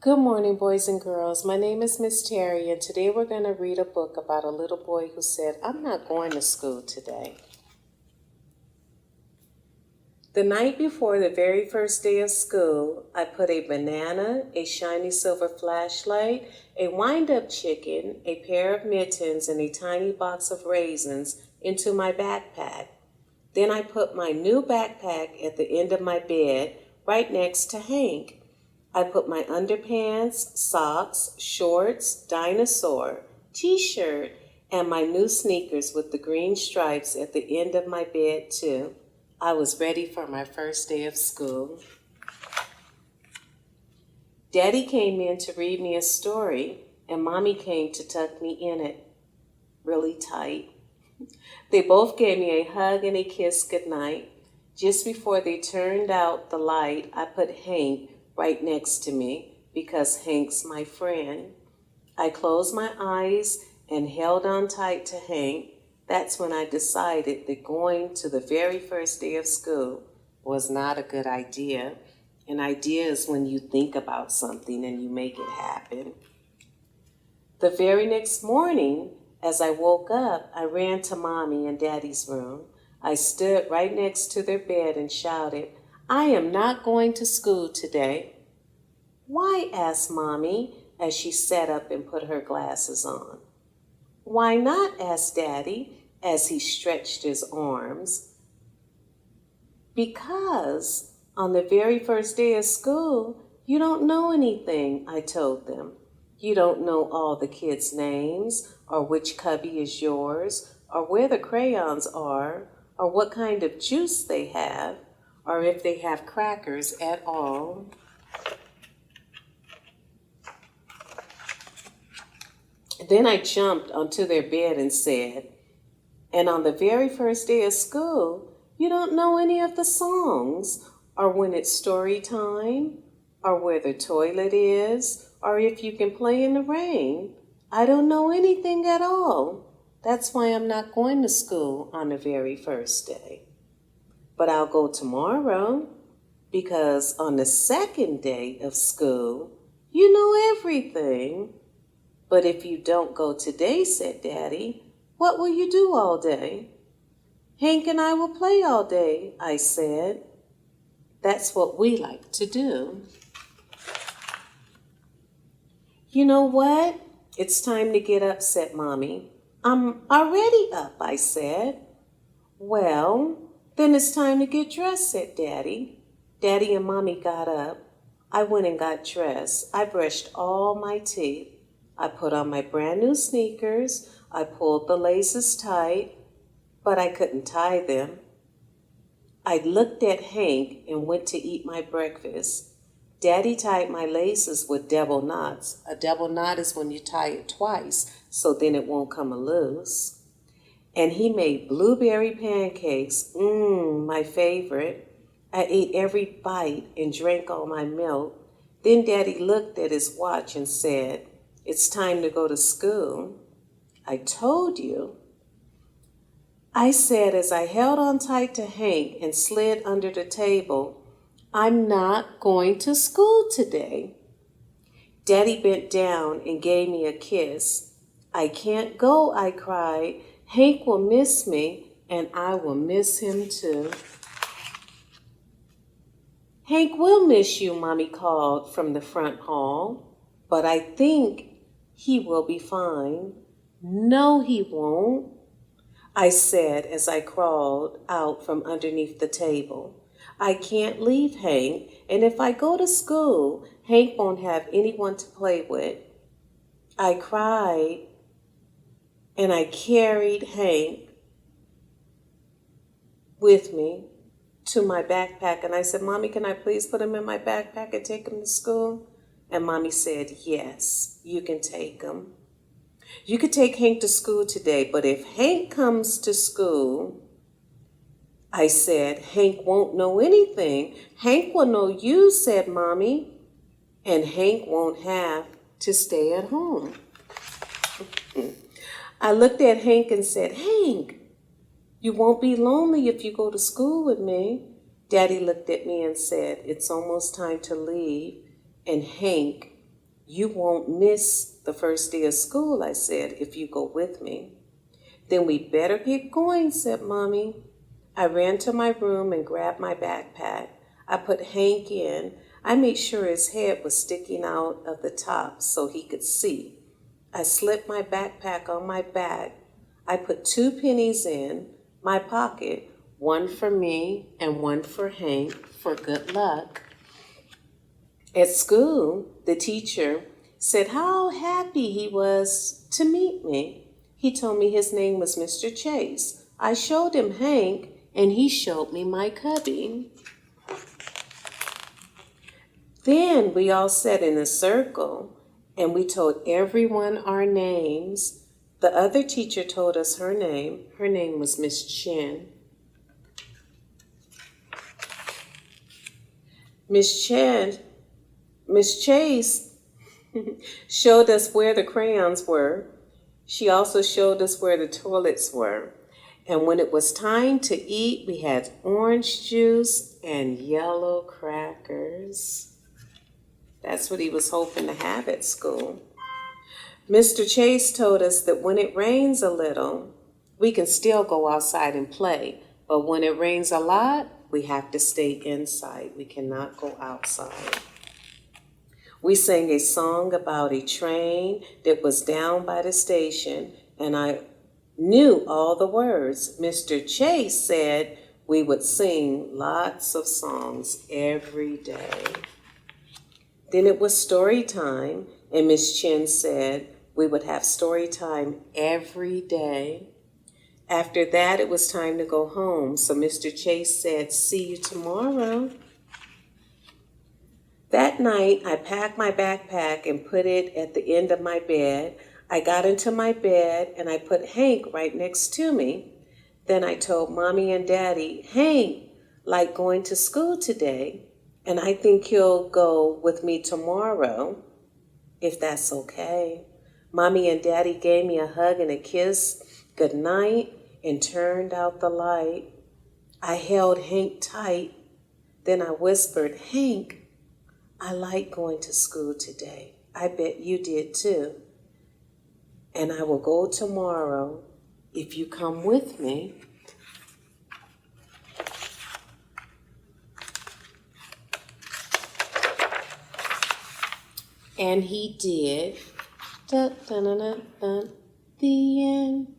Good morning, boys and girls. My name is Miss Terrie, and today we're going to read a book about a little boy who said, "I'm not going to school today." The night before the very first day of school, I put a banana, a shiny silver flashlight, a wind-up chicken, a pair of mittens, and a tiny box of raisins into my backpack. Then I put my new backpack at the end of my bed, right next to Hank. I put my underpants, socks, shorts, dinosaur, t-shirt, and my new sneakers with the green stripes at the end of my bed, too. I was ready for my first day of school. Daddy came in to read me a story, and Mommy came to tuck me in it really tight. They both gave me a hug and a kiss goodnight. Just before they turned out the light, I put Hank right next to me because Hank's my friend. I closed my eyes and held on tight to Hank. That's when I decided that going to the very first day of school was not a good idea. An idea is when you think about something and you make it happen. The very next morning, as I woke up, I ran to Mommy and Daddy's room. I stood right next to their bed and shouted, "I am not going to school today." "Why?" asked Mommy as she sat up and put her glasses on. "Why not?" asked Daddy as he stretched his arms. "Because on the very first day of school, you don't know anything," I told them. "You don't know all the kids' names, or which cubby is yours, or where the crayons are, or what kind of juice they have, or if they have crackers at all." Then I jumped onto their bed and said, "And on the very first day of school, you don't know any of the songs, or when it's story time, or where the toilet is, or if you can play in the rain. I don't know anything at all. That's why I'm not going to school on the very first day. But I'll go tomorrow, because on the second day of school, you know everything." "But if you don't go today," said Daddy, "what will you do all day?" "Hank and I will play all day," I said. "That's what we like to do." "You know what? It's time to get up," said Mommy. "I'm already up," I said. "Well, then it's time to get dressed," said Daddy. Daddy and Mommy got up. I went and got dressed. I brushed all my teeth. I put on my brand new sneakers. I pulled the laces tight, but I couldn't tie them. I looked at Hank and went to eat my breakfast. Daddy tied my laces with double knots. A double knot is when you tie it twice, so then it won't come loose. And he made blueberry pancakes, my favorite. I ate every bite and drank all my milk. Then Daddy looked at his watch and said, "It's time to go to school." "I told you," I said as I held on tight to Hank and slid under the table. "I'm not going to school today." Daddy bent down and gave me a kiss. "I can't go," I cried. "Hank will miss me, and I will miss him too." "Hank will miss you," Mommy called from the front hall. "But I think he will be fine." "No, he won't," I said as I crawled out from underneath the table. "I can't leave Hank, and if I go to school, Hank won't have anyone to play with." I cried, and I carried Hank with me to my backpack, and I said, "Mommy, can I please put him in my backpack and take him to school?" And Mommy said, "Yes, you can take him. You could take Hank to school today, but if Hank comes to school," I said, "Hank won't know anything. Hank will know you," said Mommy, "and Hank won't have to stay at home." I looked at Hank and said, "Hank, you won't be lonely if you go to school with me." Daddy looked at me and said, "It's almost time to leave, and Hank You won't miss the first day of school, I said, if you go with me. Then we better get going, said Mommy. I ran to my room and grabbed my backpack. I put Hank in. I made sure his head was sticking out of the top so he could see. I slipped my backpack on my back. I put 2 pennies in my pocket, one for me and one for Hank for good luck. At school, the teacher said how happy he was to meet me. He told me his name was Mr. Chase. I showed him Hank, and he showed me my cubby. Then we all sat in a circle, and we told everyone our names. The other teacher told us her name. Her name was Miss Chen. Miss Chase showed us where the crayons were. She also showed us where the toilets were. And when it was time to eat, we had orange juice and yellow crackers. That's what he was hoping to have at school. Mr. Chase told us that when it rains a little, we can still go outside and play. But when it rains a lot, we have to stay inside. We cannot go outside. We sang a song about a train that was down by the station, and I knew all the words. Mr. Chase said we would sing lots of songs every day. Then it was story time, and Miss Chen said we would have story time every day. After that, it was time to go home, so Mr. Chase said, "See you tomorrow." That night, I packed my backpack and put it at the end of my bed. I got into my bed and I put Hank right next to me. Then I told Mommy and Daddy, Hank like going to school today, and I think he'll go with me tomorrow, if that's okay. Mommy and Daddy gave me a hug and a kiss, good night, and turned out the light. I held Hank tight. Then I whispered, Hank, I like going to school today. I bet you did too. And I will go tomorrow if you come with me. And he did. Dun, dun, dun, dun, dun. The end.